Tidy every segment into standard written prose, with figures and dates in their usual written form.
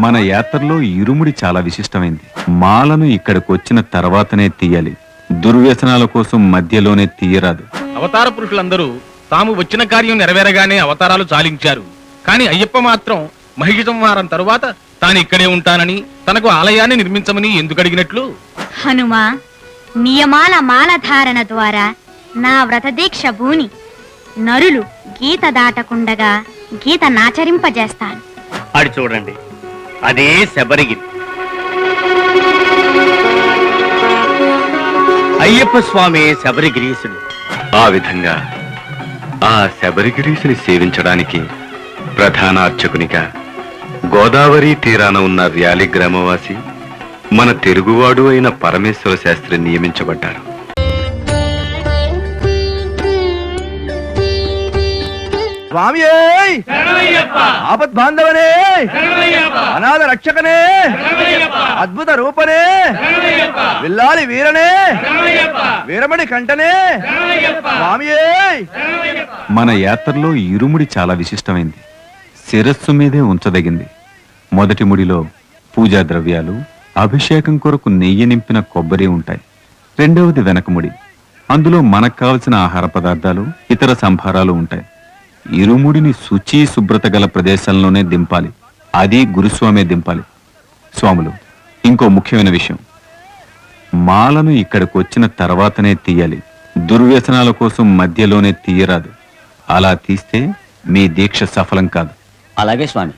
మన యాత్రలో ఇరుముడి చాలా విశిష్టమైంది. మాలను ఇక్కడికి వచ్చిన తర్వాతనే తీయాలి. దుర్వ్యసనాల కోసం మధ్యలోనే తీయరాదు. అవతార పురుషులందరూ తాము వచ్చిన కార్యం నెరవేరగానే అవతారాలు చాలించారు. కానీ అయ్యప్ప మాత్రం మహిషి సంహారం తరువాత తాను ఇక్కడే ఉంటానని, తనకు ఆలయాన్ని నిర్మించమని ఎందుకు అడిగినట్లు? హనుమా, నియమాల మాలధారణ ద్వారా నా వ్రతదీక్ష భూని నరులు గీత దాటకుండగా గీత నాచరింపజేస్తాను. అది చూడండి, అదే శబరిగిరి. అయ్యప్ప స్వామి శబరిగిరీశుడు. ఆ విధంగా ఆ శబరిగిరీశుని సేవించడానికి ప్రధాన అర్చకునిగా గోదావరి తీరాన ఉన్న ర్యాలి గ్రామవాసి మన తెలుగువాడు అయిన పరమేశ్వర శాస్త్రి నియమించబడ్డారు. ఆపద్ బాంధవనే, అనాథ రక్షకనే, అద్భుత రూపనే, విల్లాలి వీరనే, వీరమణి కంటనే, మన యాత్రలో ఇరుముడి చాలా విశిష్టమైంది. శిరస్సు మీదే ఉంచదగింది. మొదటి ముడిలో పూజా ద్రవ్యాలు, అభిషేకం కొరకు నెయ్యి నింపిన కొబ్బరి ఉంటాయి. రెండవది వెనక ముడి. అందులో మనకు కావలసిన ఆహార పదార్థాలు, ఇతర సంభారాలు ఉంటాయి. ఇరుముడిని శుచి శుభ్రత గల ప్రదేశంలోనే దింపాలి. అది గురుస్వామే దింపాలి. స్వాములు, ఇంకో ముఖ్యమైన విషయం, మాలను ఇక్కడికి వచ్చిన తర్వాతనే తీయాలి. దుర్వ్యసనాల కోసం మధ్యలోనే తీయరాదు. అలా తీస్తే మీ దీక్ష సఫలం కాదు. అలాగే స్వామి.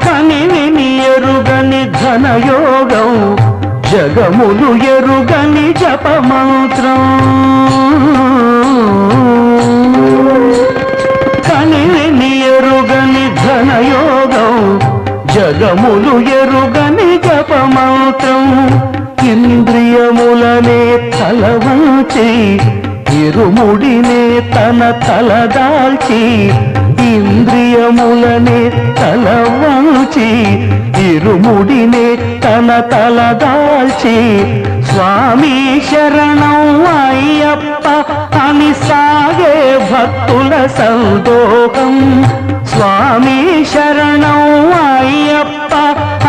కనిని ఎరుగని ధనయోగం, జగములు ఎరుగని జపమంత్రం. కనిని ఎరుగని ధనయోగం, జగములు ఎరుగని జపమంత్రం. ఇంద్రియములనే తలవంచి, ఇరుముడినే తన తలదాల్చి. ఇంద్రియములనే తలవంచి, ఇరుముడినే తన తలదాల్చి. స్వామి శరణం అయ్యప్ప అని సాగే భక్తుల సందోహం. స్వామి శరణం అయ్యప్ప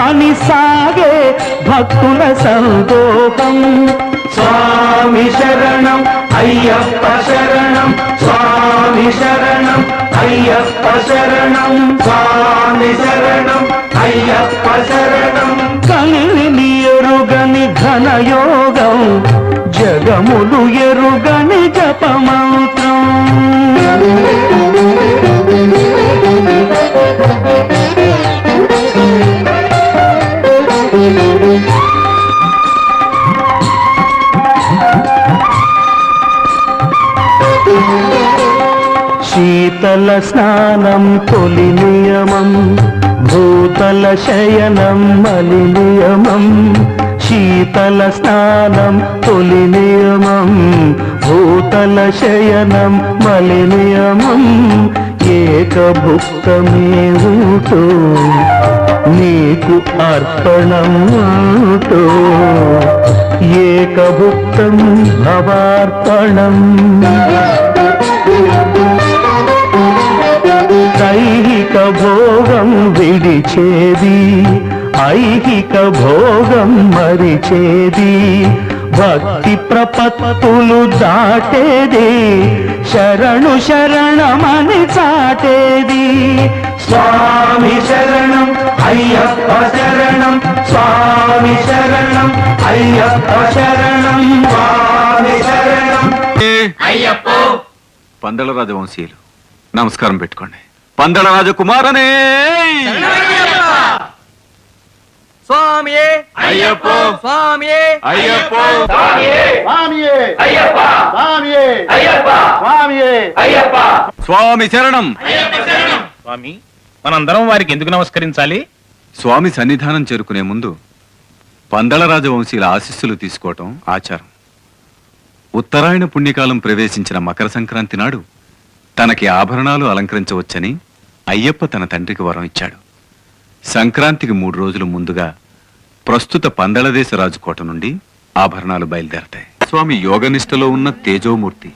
అని సాగే భక్తుల సందోహం. స్వామి శరణం అయ్యప్ప శరణం, స్వామి శరణం అయ్యప్ప శరణం, స్వామి శరణం అయ్యప్ప శరణం. కనిని ఎరుగని ఘనయోగం, జగములు ఎరుగని జపమంత్రం. శీతల స్నానం తొలి నియమం, భూతల శయనం మలి నియమం. శీతల స్నానం తొలి నియమం, భూతల శయనం మలి నియమం. ఏకభుక్తమే ఊటో నీకు అర్పణం ఊటో, ఏకభుక్తం భవార్పణం. దైహిక భోగం విడిచేది, ఐహిక భోగం మరిచేది. భక్తి ప్రపత్తులు దాటేది, శరణు శరణమని చాటేది. స్వామి శరణం అయ్యప్ప శరణం, స్వామి శరణం అయ్యప్ప శరణం, స్వామి శరణం అయ్యప్ప. పందల రాజవంశీయులు నమస్కారం పెట్టుకోండి. పందల రాజకుమారనే స్వామియే అయ్యప్ప, స్వామియే అయ్యప్ప, స్వామియే అయ్యప్ప, స్వామియే అయ్యప్ప, స్వామియే అయ్యప్ప. స్వామి శరణం. స్వామి, మనందరం వారికి ఎందుకు నమస్కరించాలి? స్వామి సన్నిధానం చేరుకునే ముందు పందల రాజవంశీయుల ఆశీస్సులు తీసుకోవటం ఆచారం. ఉత్తరాయణ పుణ్యకాలం ప్రవేశించిన మకర సంక్రాంతి నాడు తనకి ఆభరణాలు అలంకరించవచ్చని అయ్యప్ప తన తండ్రికి వరం ఇచ్చాడు. సంక్రాంతికి 3 రోజులు ముందుగా ప్రస్తుత పందళదేశ రాజుకోట నుండి ఆభరణాలు బయలుదేరతాయి. స్వామి యోగనిష్టలో ఉన్న తేజోమూర్తి,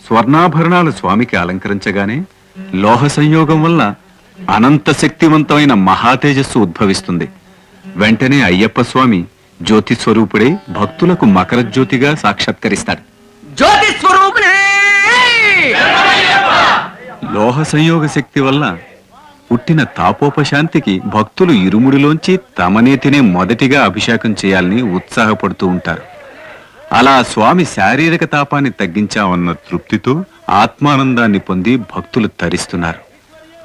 స్వర్ణాభరణాలు స్వామికి అలంకరించగానే లోహ సంయోగం వల్ల అనంత శక్తివంతమైన మహాతేజస్సు ఉద్భవిస్తుంది. వెంటనే అయ్యప్ప స్వామి జ్యోతి స్వరూపుడై భక్తులకు మకర జ్యోతిగా సాక్షాత్కరిస్తాడు. జ్యోతి స్వరూపునే లోహ సంయోగ శక్తి వల్ల పుట్టిన తాపోపశాంతికి భక్తులు ఇరుముడిలోంచి తమ నేతినే మొదటిగా అభిషేకం చేయాలని ఉత్సాహపడుతూ ఉంటారు. అలా స్వామి శారీరక తాపాన్ని తగ్గించామన్న తృప్తితో ఆత్మానందాన్ని పొంది భక్తులు తరిస్తున్నారు.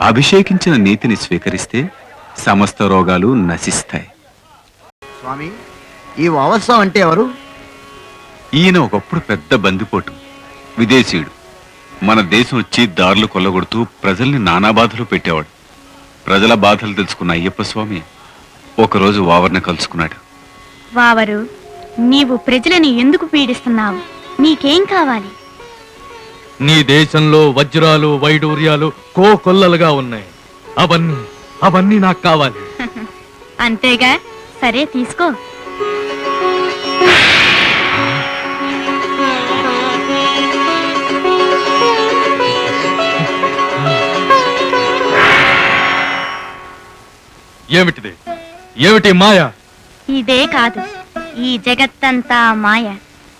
అభిషేకించిన నీతిని స్వీకరిస్తే సమస్త రోగాలు నశిస్తాయి. స్వామి, ఈ వావత్సం అంటే ఎవరు? ఈయన ఒకప్పుడు పెద్ద బందిపోటు, విదేశీయుడు. మన దేశం వచ్చి దారులు కొల్లగొడుతూ ప్రజల్ని నానా బాధలు పెట్టేవాడు. ప్రజల బాధలు తెలుసుకున్న అయ్యప్ప స్వామి ఒకరోజు వావర్ని కలుసుకున్నాడు. వావరు, నీవు ప్రజలను ఎందుకు పీడిస్తున్నావు? నీకేం కావాలి? నీ దేశంలో వజ్రాలు వైడూర్యాలు కోకొల్లలుగా ఉన్నాయి. అవన్నీ నాకు కావాలి. అంతేగా, సరే తీసుకో. ఏమిటిది? ఏమిటి మాయ? ఇదే కాదు, ఈ జగత్తంతా మాయ,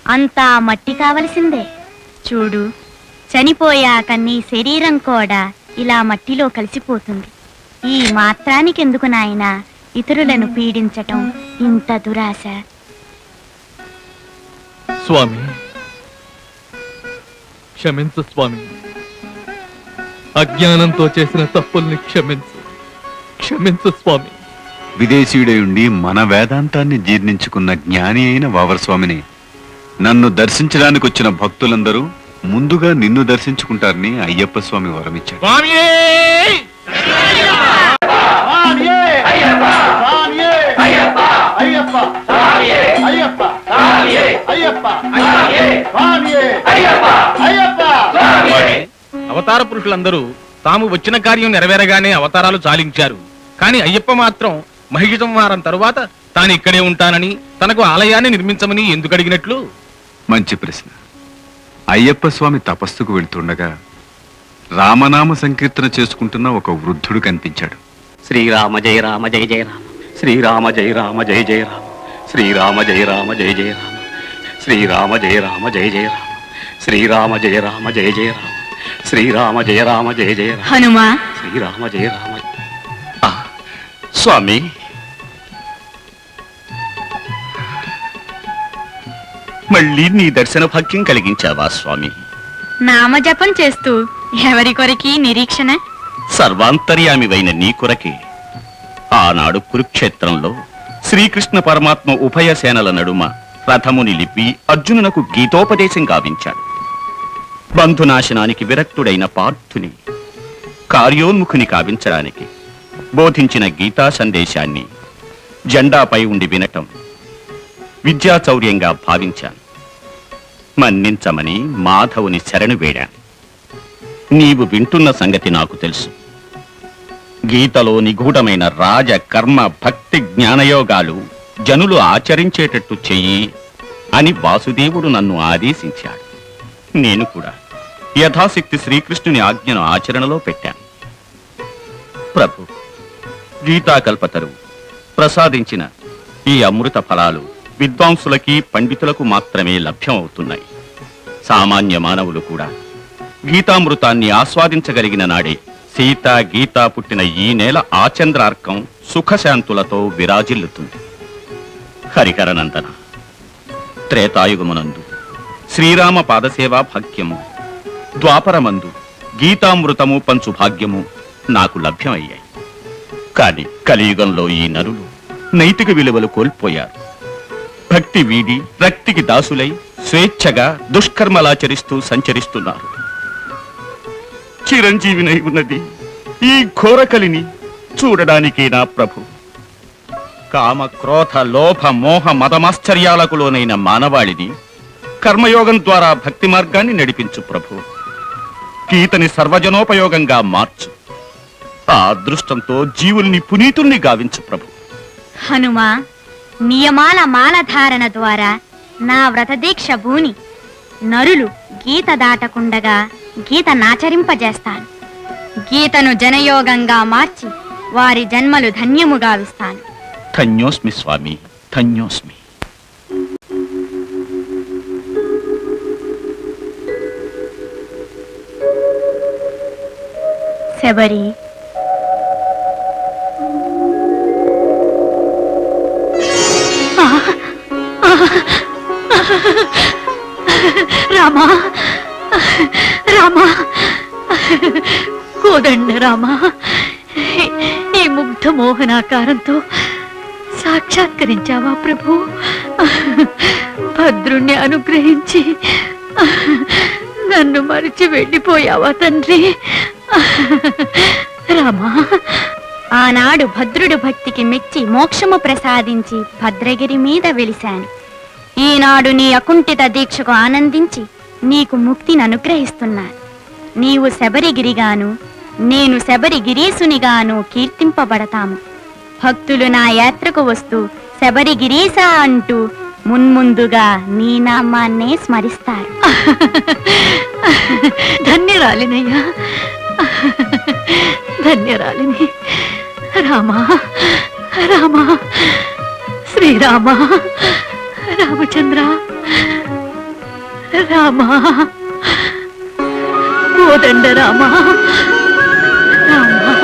అంతా మట్టి కావలసిందే. చూడు, చనిపోయాక నీ శరీరం కూడా ఇలా మట్టిలో కలిసిపోతుంది. ఈ మాత్రానికెందుకు నాయనా ఇతరులను పీడించటం, ఇంత దురాశ? స్వామి, క్షమించు స్వామి. అజ్ఞానంతో చేసిన తప్పుల్ని క్షమించు స్వామి. విదేశీయుడై ఉండి మన వేదాంతాన్ని జీర్ణించుకున్న జ్ఞాని అయిన వావర స్వామిని నన్ను దర్శించడానికి వచ్చిన భక్తులందరూ ముందుగా నిన్ను దర్శించుకుంటారని అయ్యప్ప స్వామి వరమిచ్చాడు. స్వామియే! స్వామియే! అయ్యప్ప! స్వామియే! అయ్యప్ప! అయ్యప్ప! స్వామియే! అయ్యప్ప! స్వామియే! అయ్యప్ప! స్వామియే! అయ్యప్ప! అయ్యప్ప! స్వామి, అవతార పురుషులందరూ తాము వచ్చిన కార్యం నెరవేరగానే అవతారాలు చాలించారు. కానీ అయ్యప్ప మాత్రం మహిష సంహారం తరువాత తాను ఇక్కడే ఉంటానని, తనకు ఆలయాన్ని నిర్మించమని ఎందుకు అడిగినట్లు? మంచి ప్రశ్న. అయ్యప్ప స్వామి తపస్సుకు వెళ్తుండగా రామనామ సంకీర్తన చేసుకుంటున్న ఒక వృద్ధుడు కనిపించాడు. శ్రీరామ జయ రామ జయ జయ రామ, శ్రీరామ జయ రామ జయ జయ రామ, శ్రీరామ జయ రామ జయ జయ రామ, శ్రీరామ జయ రామ జయ జయ రామ, శ్రీరామ జయ రామ జయ జయ రామ, శ్రీరామ జయ రామ జయ జయ రామ, హనుమా, శ్రీరామ జయ రామ. స్వామి, మళ్ళీ నీ దర్శన భాగ్యం కలిగించావా స్వామి? నామజపం చేస్తూ ఎవరి కొరకి నిరీక్షణ? సర్వాంతర్యామివైన నీ కొరకే ఆనాడు కురుక్షేత్రంలో శ్రీకృష్ణ పరమాత్మ ఉభయ సేనల నడుమ రథము నిలిపి అర్జునునకు గీతోపదేశం గావించాడు. బంధునాశనానికి విరక్తుడైన పార్థుని కార్యోన్ముఖుని కావించడానికి బోధించిన గీతా సందేశాన్ని జెండాపై ఉండి వినటం విద్యాచౌర్యంగా భావించాను. మన్నించమని మాధవుని శరణు వేడాను. నీవు వింటున్న సంగతి నాకు తెలుసు. గీతలో నిగూఢమైన రాజ కర్మ భక్తి జ్ఞానయోగాలు జనులు ఆచరించేటట్టు చెయ్యి అని వాసుదేవుడు నన్ను ఆదేశించాడు. నేను కూడా యథాశక్తి శ్రీకృష్ణుని ఆజ్ఞను ఆచరణలో పెట్టాను. ప్రభు, గీతాకల్పతరు ప్రసాదించిన ఈ అమృత ఫలాలు విద్వాంసులకి పండితులకు మాత్రమే లభ్యం అవుతున్నాయి. సామాన్య మానవులు కూడా గీతామృతాన్ని ఆస్వాదించగలిగిన నాడే సీత గీత పుట్టిన ఈ నేల ఆచంద్రార్కం సుఖశాంతులతో విరాజిల్లుతుంది. హరిహరనందన, త్రేతాయుగమునందు శ్రీరామ పాదసేవా భాగ్యము, ద్వాపరమందు గీతామృతము పంచు భాగ్యము నాకు లభ్యమయ్యాయి. కాని కలియుగంలో ఈ నరులు నైతిక విలువలు కోల్పోయారు. భక్తి వీడి రక్తికి దాసులై స్వేచ్ఛగా దుష్కర్మలాచరిస్తూ సంచరిస్తున్నారు. చిరంజీవినై ఉన్నది ఈ ఘోరకలిని చూడడానికే నా ప్రభు. కామ క్రోధ లోభ మోహ మదమాశ్చర్యాలకు లోనైన మానవాళిని కర్మయోగం ద్వారా భక్తి మార్గాన్ని నడిపించు ప్రభు. గీతని సర్వజనోపయోగంగా మార్చు. ఆ అదృష్టంతో జీవుల్ని పునీతుల్ని గావించు ప్రభు. హనుమా, నియమాల మాలధారణ ద్వారా నా వ్రతదీక్ష భూని నరులు గీత దాటకుండగా గీత నాచరింపజేస్తాను. గీతను జనయోగంగా మార్చి వారి జన్మలు ధన్యము గావిస్తాను. ధన్యోస్మి స్వామి, ధన్యోస్మి. శబరి, రామా రామా, కోదండ రామా, ఈ ముగ్ధ మోహనాకారంతో సాక్షాత్కరించావా ప్రభు? భద్రుణ్ణి అనుగ్రహించి నన్ను మరిచి వెళ్ళిపోయావా తండ్రి? రామా, ఆనాడు భద్రుడు భక్తికి మెచ్చి మోక్షము ప్రసాదించి భద్రగిరి మీద వెలిశాను. ఈనాడు నీ అకుంఠిత దీక్షకు ఆనందించి నీకు ముక్తిని అనుగ్రహిస్తున్నాను. నీవు శబరిగిరిగాను, నేను శబరిగిరీసునిగాను కీర్తింపబడతాము. భక్తులు నా యాత్రకు వస్తూ శబరిగిరీశ అంటూ మున్ముందుగా నీ నామాన్నే స్మరిస్తారు. ధన్యరాలినయ్యా, ధన్యరాలిని. రామా రామా, శ్రీరామా, రామచంద్ర, రామా, కోదండ రామా, రామా.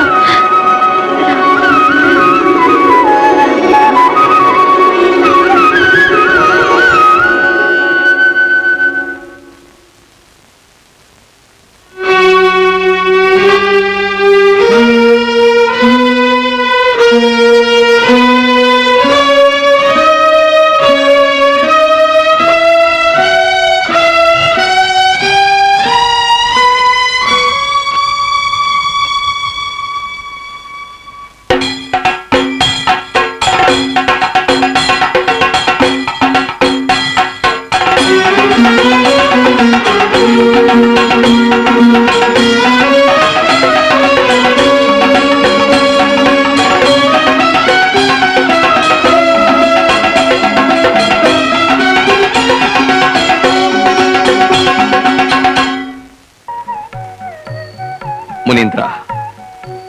మునీంద్ర,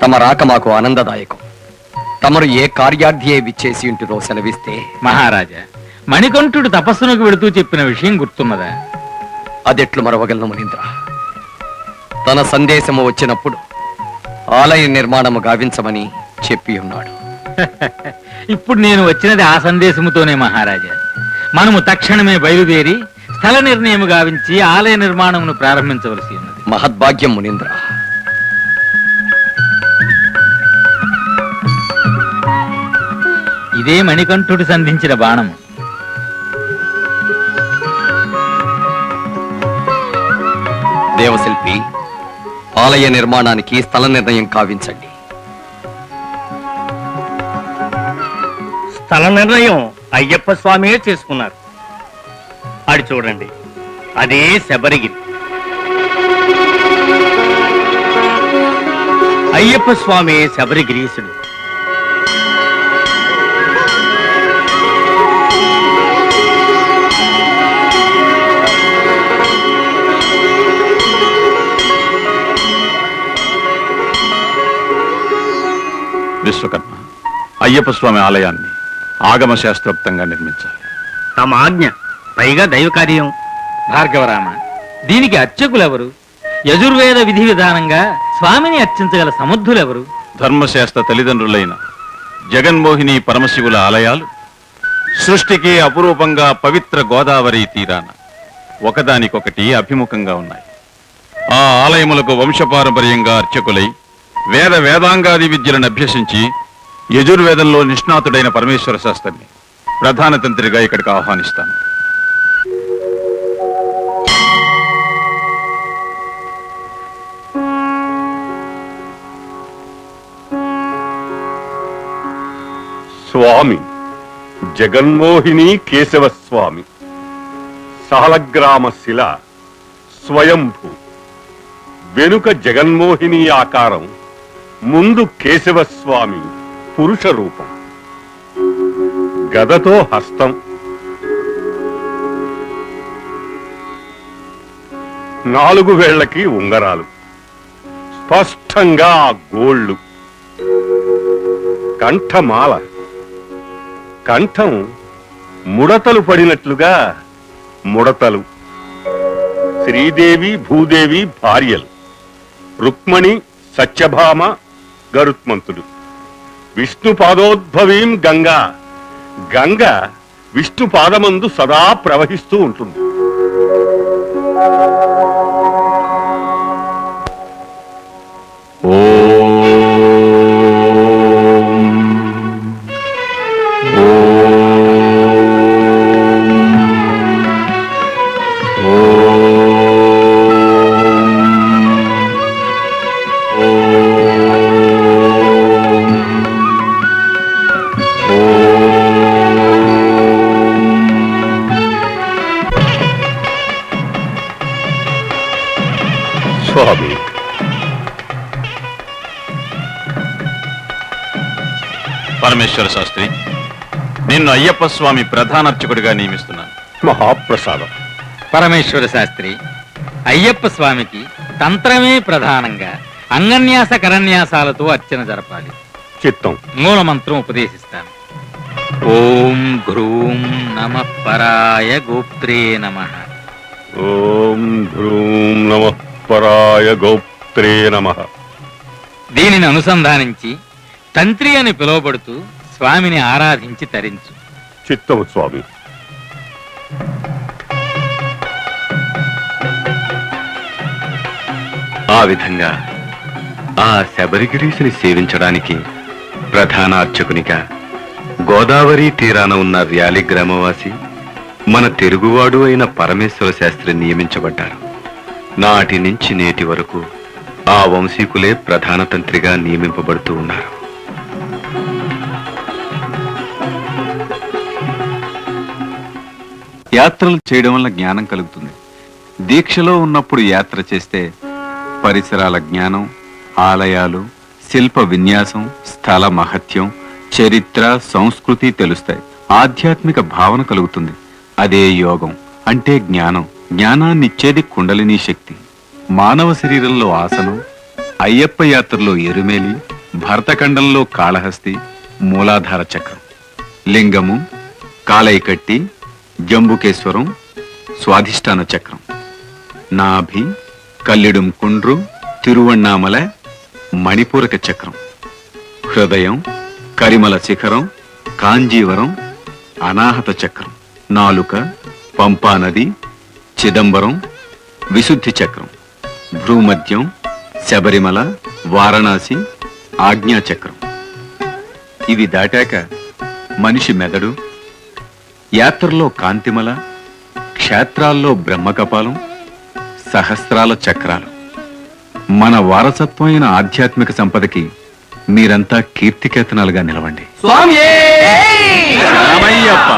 తమ రాక మాకు ఆనందదాయకం. తమరు ఏ కార్యార్థియే విచ్చేసి ఉంటురో సెలవిస్తే. మహారాజా, మణికంఠుడు తపస్సునకు వెళుతూ చెప్పిన విషయం గుర్తున్నదా? అదెట్లు మరవగలను మునీంద్ర? తన సందేశము వచ్చినప్పుడు ఆలయ నిర్మాణము గావించమని చెప్పి ఉన్నాడు. ఇప్పుడు నేను వచ్చినది ఆ సందేశముతోనే మహారాజా. మనము తక్షణమే బయలుదేరి స్థల నిర్ణయం గావించి ఆలయ నిర్మాణమును ప్రారంభించవలసి ఉన్నది. మహద్భాగ్యం మునీంద్ర. ఇదే మణికంఠుడు సంధించిన బాణము. దేవశిల్పి, ఆలయ నిర్మాణానికి స్థల నిర్ణయం కావించండి. స్థల నిర్ణయం అయ్యప్ప స్వామియే చేసుకున్నారు. అది చూడండి, అదే శబరిగిరి. అయ్యప్ప స్వామి శబరిగిరీశుడు. విశ్వకర్మ, అయ్యప్ప స్వామి ఆలయాన్ని ఆగమ శాస్త్రోక్తంగా నిర్మించాలి. తమ ఆజ్ఞ, పైగా దైవ కార్యం. భార్గవరామ, దీనికి అర్చకులెవరు? యజుర్వేద విధి విధానంగా స్వామిని అర్చించగల సమర్థులెవరు? ధర్మశాస్త్ర తల్లిదండ్రులైన జగన్మోహిని పరమశివుల ఆలయాలు సృష్టికి అపురూపంగా పవిత్ర గోదావరి తీరాన ఒకదానికొకటి అభిముఖంగా ఉన్నాయి. ఆ ఆలయములకు వంశపారంపర్యంగా అర్చకులై వేద వేదాంగాది విద్యలను అభ్యసించి యజుర్వేదంలో నిష్ణాతుడైన పరమేశ్వర శాస్త్రిని ప్రధాన తంత్రిగా ఇక్కడికి ఆహ్వానిస్తాను. స్వామి జగన్మోహిని కేశవ స్వామి, సాలగ్రామ శిల, స్వయంభూ. వెనుక జగన్మోహిని ఆకారం, ముందు కేశవ స్వామి పురుష రూపం, గదతో హస్తం. 4 వేళ్లకి ఉంగరాలు, స్పష్టంగా గోళ్ళు, కంఠమాల, కంఠం ముడతలు పడినట్లుగా ముడతలు. శ్రీదేవి భూదేవి భార్యలు, రుక్మణి సత్యభామ గరుత్మంతుడు. విష్ణు పాదోద్భవీం గంగా, గంగ విష్ణు పాదమందు సదా ప్రవహిస్తూ ఉంటుంది. స్వామి, పరమేశ్వర శాస్త్రి, నిన్ను అయ్యప్ప స్వామి ప్రధానార్చకుడిగా నియమిస్తున్నాను. మహాప్రసాదం. పరమేశ్వర శాస్త్రి, అయ్యప్ప స్వామికి తంత్రమే ప్రధానంగా అంగన్యాస కరన్యాసాలతో అర్చన జరపాలి. చిత్తం. మూల మంత్రం ఉపదేశిస్తాను. ఓం గ్రూం నమః పరాయ గోప్త్రే నమః. ఓం భ్రూం నమః పరాయ గోప్త్రే నమః. దీనిని అనుసంధానించి తంత్రి అని పిలువబడుతూ స్వామిని ఆరాధించి తరించు. చిత్తము స్వామి. ఆ విధంగా ఆ శబరిగిరీసుని సేవించడానికి ప్రధాన అర్చకునిగా గోదావరి తీరాన ఉన్న ర్యాలి గ్రామవాసి మన తెలుగువాడు అయిన పరమేశ్వర శాస్త్రి నియమించబడ్డారు. నాటి నుంచి నేటి వరకు ఆ వంశీకులే ప్రధాన తంత్రిగా నియమింపబడుతూ ఉన్నారు. యాత్రలు చేయడం వల్ల జ్ఞానం కలుగుతుంది. దీక్షలో ఉన్నప్పుడు యాత్ర చేస్తే పరిసరాల జ్ఞానం, ఆలయాలు, శిల్ప విన్యాసం, స్థల మహత్యం, చరిత్ర, సంస్కృతి తెలుస్తాయి. ఆధ్యాత్మిక భావన కలుగుతుంది. అదే యోగం అంటే జ్ఞానం. జ్ఞానాన్నిచ్చేది కుండలినీ శక్తి. మానవ శరీరంలో ఆసనం, అయ్యప్ప యాత్రలో ఎరుమేలి, భరతఖండంలో కాళహస్తి, మూలాధార చక్రం, లింగము, కాలైకట్టి, జంబుకేశ్వరం, స్వాధిష్టాన చక్రం, నాభి, కల్లిడుం కుండ్రు, తిరువణ్ణామల, మణిపూరక చక్రం, హృదయం, కరిమల శిఖరం, కాంజీవరం, అనాహత చక్రం, నాలుక, పంపానది, చిదంబరం, విశుద్ధి చక్రం, భ్రూమధ్యం, శబరిమల, వారణాసి, ఆజ్ఞాచక్రం. ఇవి దాటాక మనిషి మెదడు, యాత్రలో కాంతిమల, క్షేత్రాల్లో బ్రహ్మకపాలం, సహస్రాల చక్రాలు. మన వారసత్వమైన ఆధ్యాత్మిక సంపదకి మీరంతా కీర్తికేతనాలుగా నిలవండి. స్వామి రామయ్యప్ప.